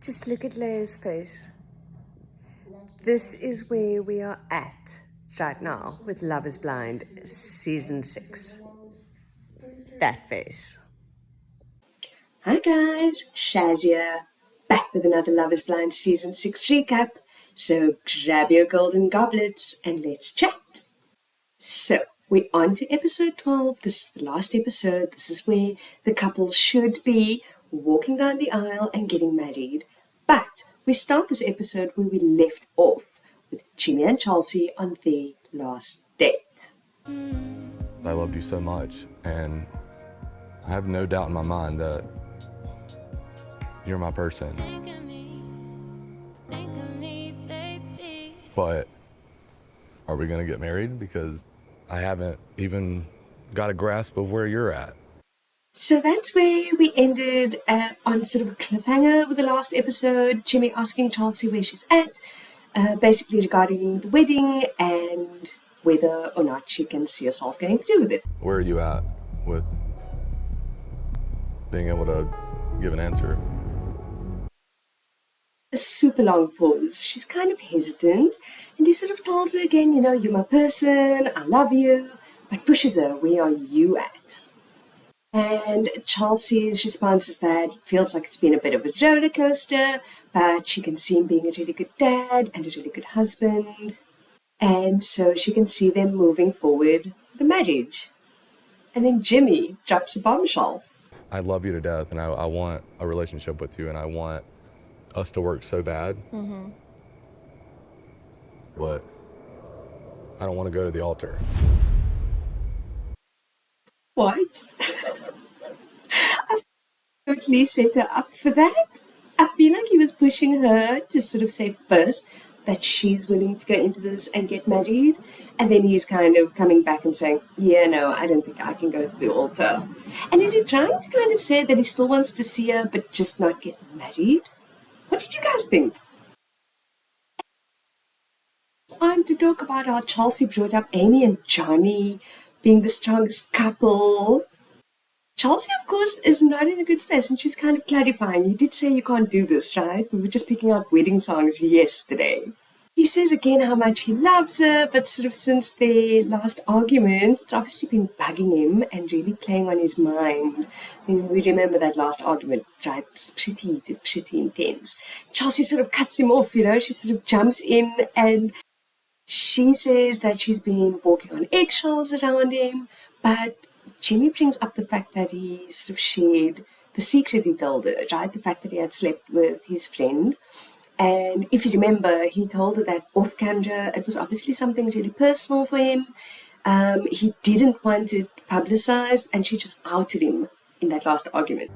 Just look at Leia's face. This is where we are at right now with Love is Blind Season 6. That face. Hi guys, Shaz here, back with another Love is Blind Season 6 recap. So grab your golden goblets and let's chat. So, we're on to episode 12. This is the last episode. This is where the couple should be walking down the aisle and getting married. But we start this episode where we left off with Jimmy and Chelsea on their last date. I loved you so much, and I have no doubt in my mind that you're my person. But are we gonna get married? Because I haven't even got a grasp of where you're at. So that's where we ended on sort of a cliffhanger with the last episode. Jimmy asking Chelsea where she's at, basically regarding the wedding and whether or not she can see herself going through with it. Where are you at with being able to give an answer? A super long pause. She's kind of hesitant, and he sort of tells her again, you know, you're my person, I love you, but pushes her, where are you at? And Chelsea's response is that it feels like it's been a bit of a roller coaster, but she can see him being a really good dad and a really good husband. And so she can see them moving forward with the marriage. And then Jimmy drops a bombshell. I love you to death, and I want a relationship with you, and I want us to work so bad. But I don't want to go to the altar. What? I totally set her up for that. I feel like he was pushing her to sort of say first that she's willing to go into this and get married. And then he's kind of coming back and saying, yeah, no, I don't think I can go to the altar. And is he trying to kind of say that he still wants to see her but just not get married? What did you guys think? On to talk about how Chelsea brought up Amy and Johnny being the strongest couple. Chelsea, of course, is not in a good space, and she's kind of clarifying. You did say you can't do this, right? We were just picking out wedding songs yesterday. He says again how much he loves her, but sort of since their last argument, it's obviously been bugging him and really playing on his mind. I mean, we remember that last argument, right? It was pretty heated, pretty intense. Chelsea sort of cuts him off, you know, she sort of jumps in and she says that she's been walking on eggshells around him, but Jimmy brings up the fact that he sort of shared the secret he told her, right? The fact that he had slept with his friend. And if you remember, he told her that off camera, it was obviously something really personal for him. He didn't want it publicized, and she just outed him in that last argument.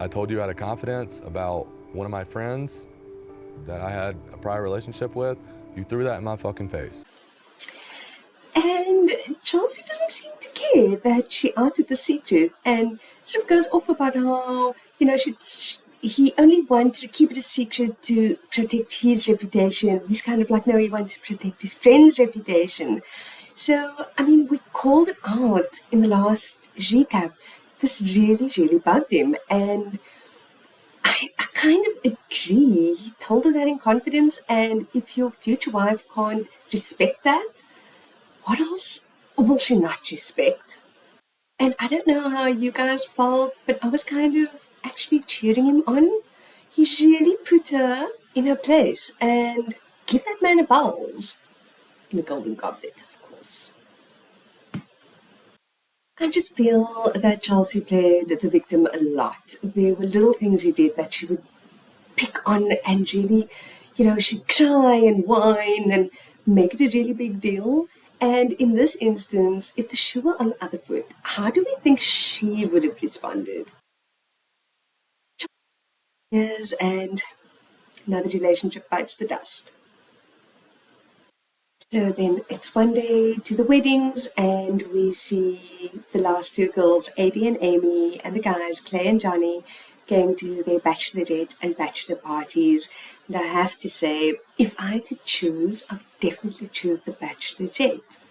I told you out of confidence about one of my friends that I had a prior relationship with. You threw that in my fucking face. And Chelsea doesn't seem to care that she outed the secret and sort of goes off about how, you know, he only wanted to keep it a secret to protect his reputation. He's kind of like, no, he wanted to protect his friend's reputation. So, I mean, we called it out in the last recap. This really, really bugged him. And I kind of agree. He told her that in confidence. And if your future wife can't respect that, what else will she not respect? And I don't know how you guys felt, but I was kind of actually cheering him on. He really put her in her place and give that man a balls. In a golden goblet, of course. I just feel that Chelsea played the victim a lot. There were little things he did that she would pick on and really, you know, she'd cry and whine and make it a really big deal. And in this instance, if the shoe were on the other foot, how do we think she would have responded? Yes, and another relationship bites the dust. So then it's one day to the weddings, and we see the last two girls, Adie and Amy, and the guys, Clay and Johnny, going to their bachelorette and bachelor parties. And I have to say, if I had to choose, I would definitely choose the bachelorette.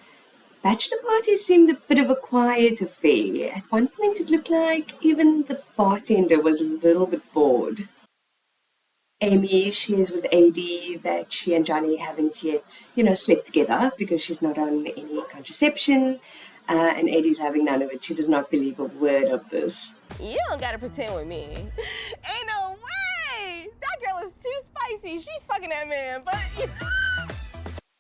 Bachelor parties seemed a bit of a quiet affair. At one point it looked like even the bartender was a little bit bored. Amy, she is with AD that she and Johnny haven't yet, slept together because she's not on any contraception. And AD's having none of it. She does not believe a word of this. You don't gotta pretend with me. Ain't no way! That girl is too spicy. She fucking that man, but...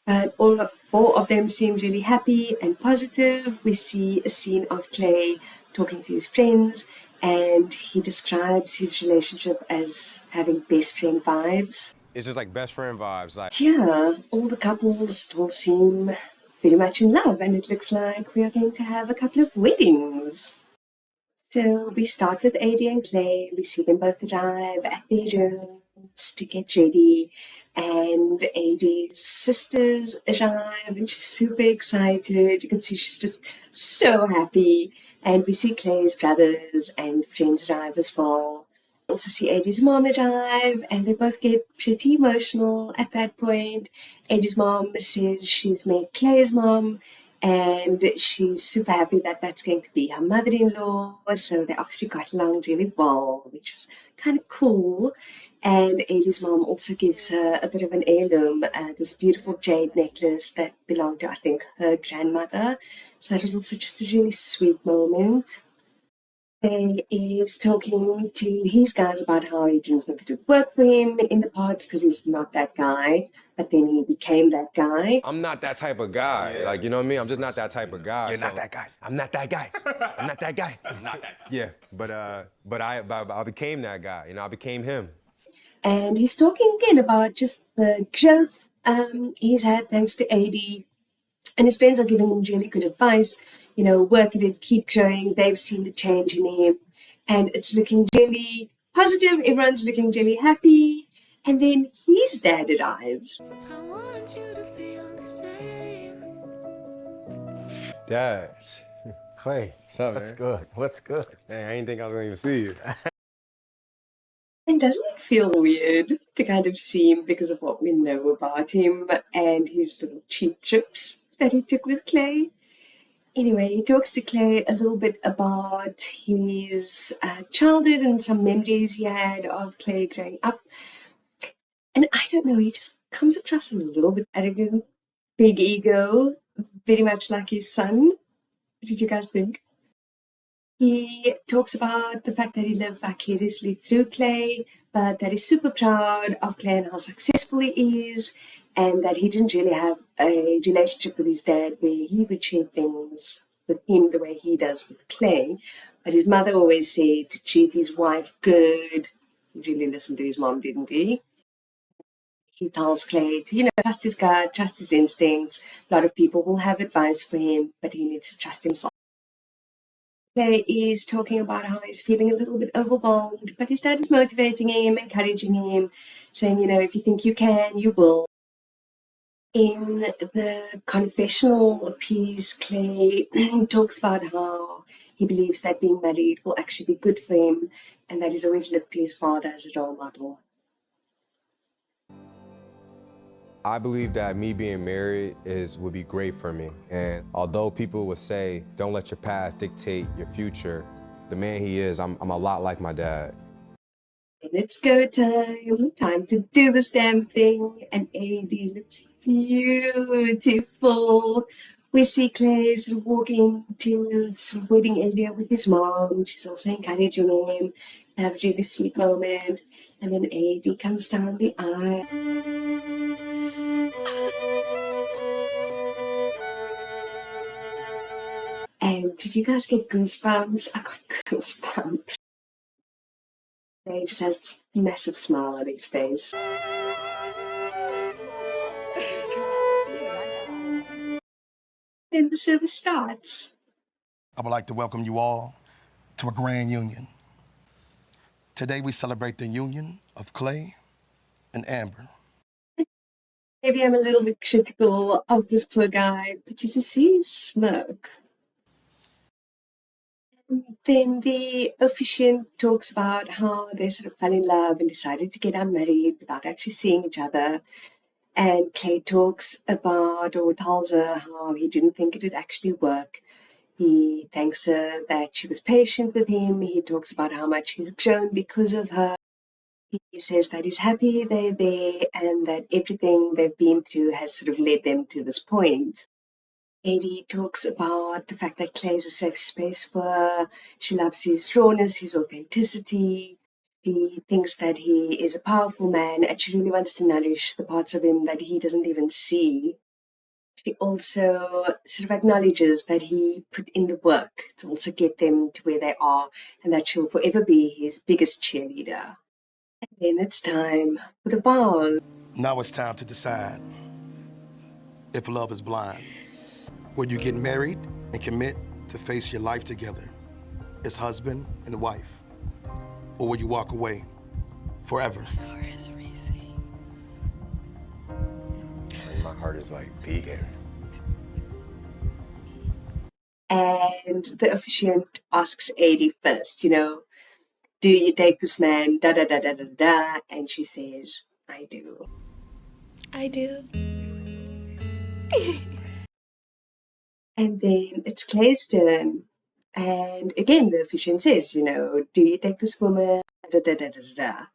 But all four of them seem really happy and positive. We see a scene of Clay talking to his friends, and he describes his relationship as having best friend vibes. It's just like best friend vibes. Like, Yeah, all the couples still seem very much in love, and it looks like we are going to have a couple of weddings. So we start with AD and Clay. We see them both arrive at their rooms to get ready, and AD's sisters arrive, and she's super excited. You can see she's just so happy. And we see Clay's brothers and friends arrive as well. We also see AD's mom arrive, and they both get pretty emotional at that point. AD's mom says she's met Clay's mom, and she's super happy that that's going to be her mother-in-law. So they obviously got along really well, which is kind of cool. And AD's mom also gives her a bit of an heirloom, this beautiful jade necklace that belonged to, I think, her grandmother. So that was also just a really sweet moment. Clay is talking to his guys about how he didn't think it would work for him in the parts because he's not that guy, but then he became that guy. I'm not that type of guy. Like, you know what I mean? I'm just not that type of guy. You're not that guy. I'm not that guy. I'm not that guy. I'm not that guy. Yeah, but I became that guy. You know, I became him. And he's talking again about just the growth he's had thanks to AD. And his friends are giving him really good advice. Work at it, keep growing. They've seen the change in him. And it's looking really positive. Everyone's looking really happy. And then his dad arrives. I want you to feel the same. Dad. Clay, What's up, what's man? good? What's good? Man, I didn't think I was gonna even see you. And doesn't it feel weird to kind of see him because of what we know about him and his little cheap trips that he took with Clay? Anyway, he talks to Clay a little bit about his childhood and some memories he had of Clay growing up. And I don't know, he just comes across a little bit arrogant, big ego, very much like his son. What did you guys think? He talks about the fact that he lived vicariously through Clay, but that he's super proud of Clay and how successful he is, and that he didn't really have a relationship with his dad where he would share things with him the way he does with Clay. But his mother always said to treat his wife good. He really listened to his mom, didn't he? He tells Clay to, trust his gut, trust his instincts. A lot of people will have advice for him, but he needs to trust himself. Clay is talking about how he's feeling a little bit overwhelmed, but his dad is motivating him, encouraging him, saying, if you think you can, you will. In the confessional piece, Clay talks about how he believes that being married will actually be good for him and that he's always looked to his father as a role model. I believe that me being married would be great for me. And although people would say, don't let your past dictate your future, the man he is, I'm a lot like my dad. And it's go time, time to do this damn thing. And AD looks beautiful. We see Clay sort of walking to the sort of wedding area with his mom. She's also encouraging him to have a really sweet moment. And then AD comes down the aisle. And did you guys get goosebumps? I got goosebumps. He just has this massive smile on his face. Then the service starts. I would like to welcome you all to a grand union. Today we celebrate the union of Clay and Amber. Maybe I'm a little bit critical of this poor guy, but did you see his smirk? Then the officiant talks about how they sort of fell in love and decided to get unmarried without actually seeing each other. And Clay talks about or tells her how he didn't think it would actually work. He thanks her that she was patient with him. He talks about how much he's grown because of her. He says that he's happy they're there and that everything they've been through has sort of led them to this point. Eddie talks about the fact that Clay is a safe space for her. She loves his rawness, his authenticity. She thinks that he is a powerful man and she really wants to nourish the parts of him that he doesn't even see. She also sort of acknowledges that he put in the work to also get them to where they are and that she'll forever be his biggest cheerleader. And then it's time for the vows. Now it's time to decide if love is blind. Will you get married and commit to face your life together as husband and wife? Or will you walk away forever? My heart is like beating. And the officiant asks Adi first, do you take this man? Da da da da da da. And she says, I do. I do. And then it's Clay's turn. And again, the officiant says, do you take this woman? Da da da da da da.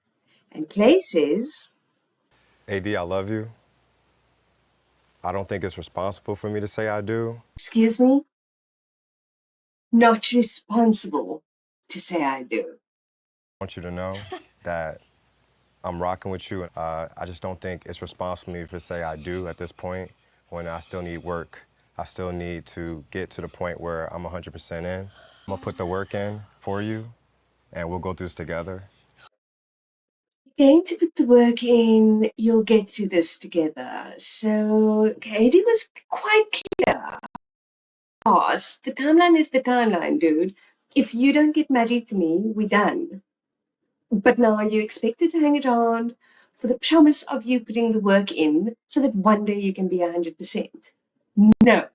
And Clay says, AD, I love you. I don't think it's responsible for me to say I do. excuse me? Not responsible to say I do. I want you to know that I'm rocking with you. I just don't think it's responsible for me to say I do at this point when I still need work. I still need to get to the point where I'm 100% in. I'm gonna put the work in for you and we'll go through this together. Going to put the work in, you'll get through this together. So Katie was quite clear. Boss, the timeline is the timeline, dude. If you don't get married to me, we're done. But now you're expected to hang it on for the promise of you putting the work in so that one day you can be 100%. No.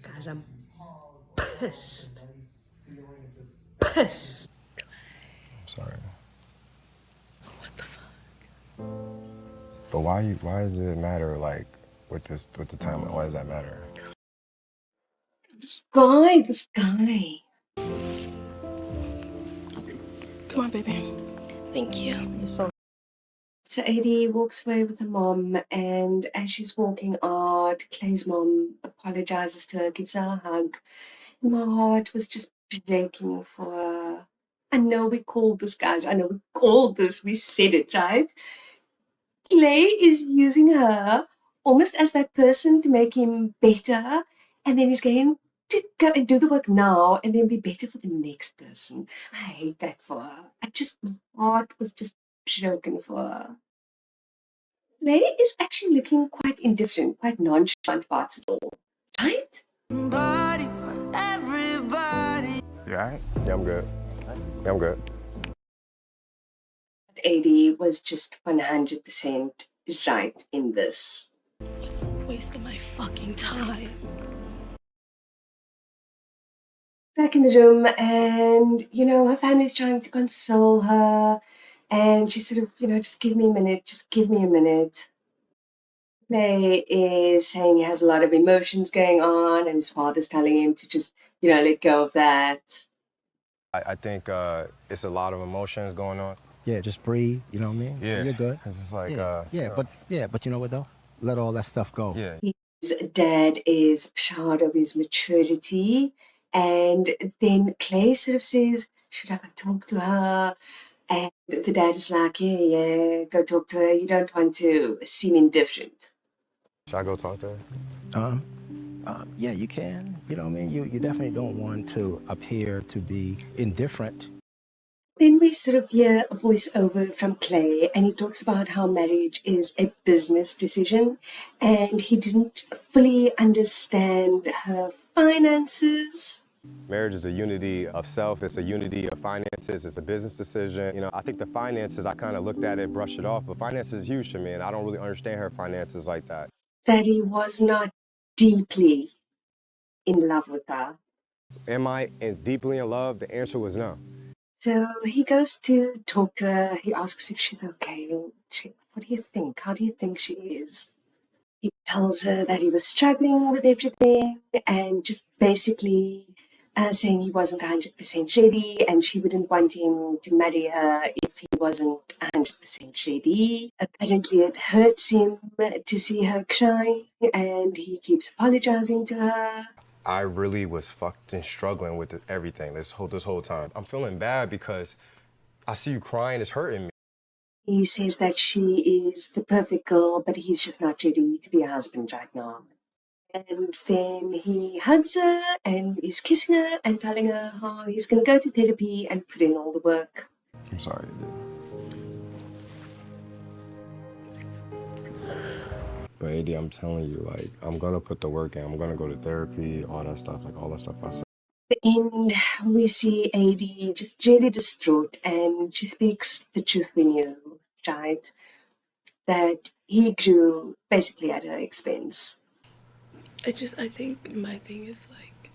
Guys, I'm pissed. Pissed. I'm sorry. What the fuck? But why does it matter, like, with the timeline? Why does that matter? This guy. Come on, baby. Thank you. So Adie walks away with her mom, and as she's walking out, Clay's mom apologizes to her, gives her a hug. And my heart was just breaking for her. I know we called this, guys. I know we called this. We said it, right? Clay is using her almost as that person to make him better, and then he's going to go and do the work now and then be better for the next person. I hate that for her. My heart was just broken for her. Clay is actually looking quite indifferent, quite nonchalant about it all, right? You all right? Yeah, I'm good. Yeah, I'm good. AD was just 100% right in this. Wasting my fucking time. Back in the room, and her family's trying to console her, and she sort of, just give me a minute, just give me a minute. Clay is saying he has a lot of emotions going on, and his father's telling him to just, let go of that. I think it's a lot of emotions going on. Yeah, just breathe, you know what I mean? Yeah. You're good. It's just like, But you know what though? Let all that stuff go. yeah. His dad is proud of his maturity, and then Clay sort of says, should I go talk to her? And the dad is like, yeah, go talk to her. You don't want to seem indifferent. Should I go talk to her? Yeah, you can. You know what I mean? You definitely don't want to appear to be indifferent. Then we sort of hear a voiceover from Clay, and he talks about how marriage is a business decision, and he didn't fully understand her finances. Marriage is a unity of self, it's a unity of finances, it's a business decision. I think the finances, I kind of looked at it, brushed it off, but finances is huge to me, and I don't really understand her finances like that. That he was not deeply in love with her. Am I deeply in love? The answer was no. So he goes to talk to her. He asks if she's okay. What do you think? How do you think she is? He tells her that he was struggling with everything and just basically saying he wasn't 100% ready and she wouldn't want him to marry her if he wasn't 100% ready. Apparently it hurts him to see her crying and he keeps apologizing to her. I really was fucking struggling with everything this whole time. I'm feeling bad because I see you crying, it's hurting me. He says that she is the perfect girl, but he's just not ready to be a husband right now. And then he hugs her and is kissing her and telling her how he's going to go to therapy and put in all the work. I'm sorry, dude. But AD, I'm telling you, like, I'm gonna put the work in. I'm gonna go to therapy, all that stuff I said. At the end, we see AD just really distraught and she speaks the truth we knew, right? That he grew basically at her expense. I think my thing is like,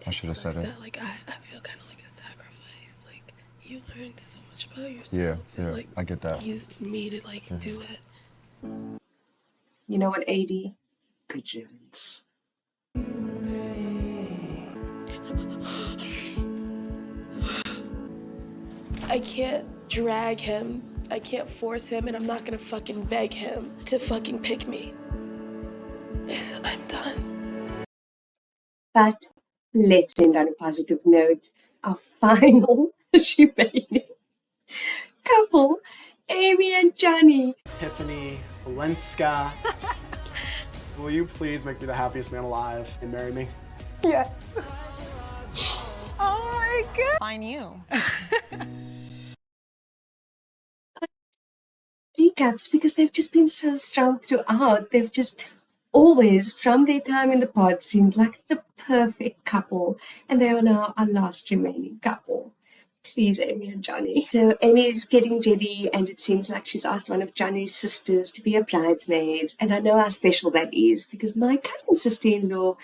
I should have said it. that like I feel kind of like a sacrifice. Like you learned so much about yourself. Yeah, and, yeah, like, I get that. Used me to like do it. You know what, AD? Good riddance. I can't drag him. I can't force him, and I'm not gonna fucking beg him to fucking pick me. I'm done. But let's end on a positive note. Our final shebang couple, Amy and Johnny. Tiffany Valenska. Will you please make me the happiest man alive and marry me? Yes. Oh my God. Fine you. Recaps because they've just been so strong throughout. They've just always, from their time in the pod, seemed like the perfect couple, and they are now our last remaining couple. Please, Amy and Johnny. So Amy's getting ready, and it seems like she's asked one of Johnny's sisters to be her bridesmaid. And I know how special that is because my current sister-in-law,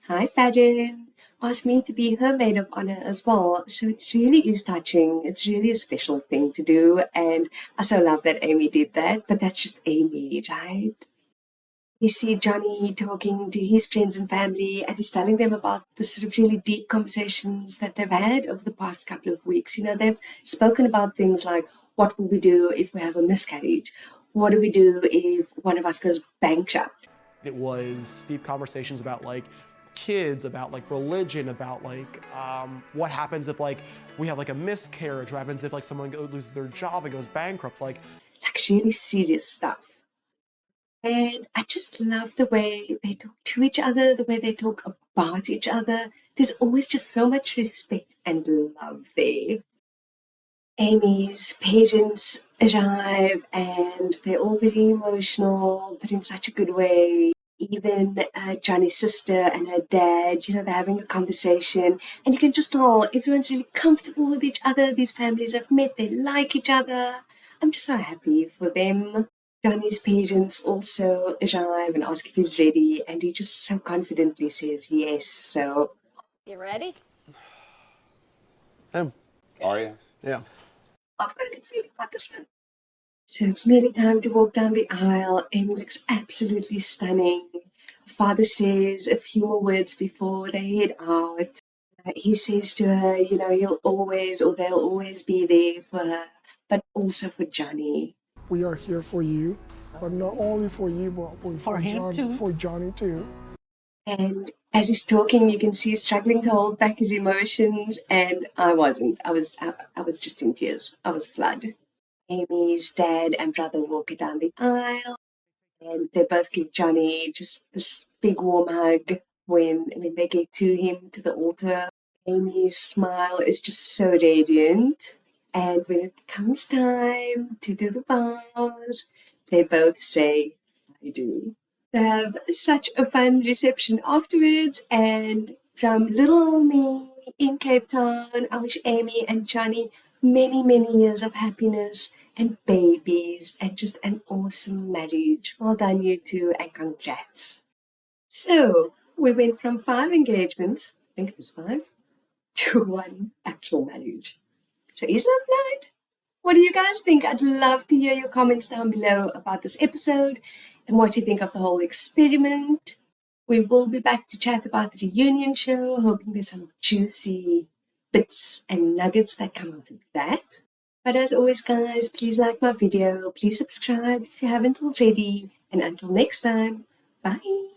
hi Fadden, asked me to be her maid of honor as well. So it really is touching. It's really a special thing to do, and I so love that Amy did that. But that's just Amy, right? We see Johnny talking to his friends and family, and he's telling them about the sort of really deep conversations that they've had over the past couple of weeks. You know, they've spoken about things like, what will we do if we have a miscarriage? What do we do if one of us goes bankrupt? It was deep conversations about like kids, about like religion, about like what happens if like we have like a miscarriage, what happens if like someone loses their job and goes bankrupt, like really serious stuff. And I just love the way they talk to each other, the way they talk about each other. There's always just so much respect and love there. Amy's parents arrive and they're all very emotional, but in such a good way. Even Johnny's sister and her dad, you know, they're having a conversation, and you can just tell everyone's really comfortable with each other. These families have met, they like each other. I'm just so happy for them. Johnny's parents also arrive and ask if he's ready, and he just so confidently says yes. So, You ready? Are you? Yeah. I've got a good feeling about this one. So it's nearly time to walk down the aisle. Amy looks absolutely stunning. Father says a few more words before they head out. He says to her, you know, he'll always or they'll always be there for her, but also for Johnny. We are here for you, but not only for you, but For him Johnny, too. For Johnny too. And as he's talking, you can see he's struggling to hold back his emotions, and I wasn't. I was just in tears. I was flood. Amy's dad and brother walk her down the aisle, and they both give Johnny just this big warm hug when they get to him, to the altar. Amy's smile is just so radiant, and when it comes time to do the vows, they both say, I do. They have such a fun reception afterwards, and from little me in Cape Town, I wish Amy and Johnny many, many years of happiness and babies and just an awesome marriage. Well done, you two, and congrats. So, we went from 5 engagements, I think it was 5, to 1 actual marriage. So, isn't that nice? What do you guys think? I'd love to hear your comments down below about this episode and what you think of the whole experiment. We will be back to chat about the reunion show, hoping there's some juicy bits and nuggets that come out of that. But as always, guys, please like my video, please subscribe if you haven't already, and until next time, bye!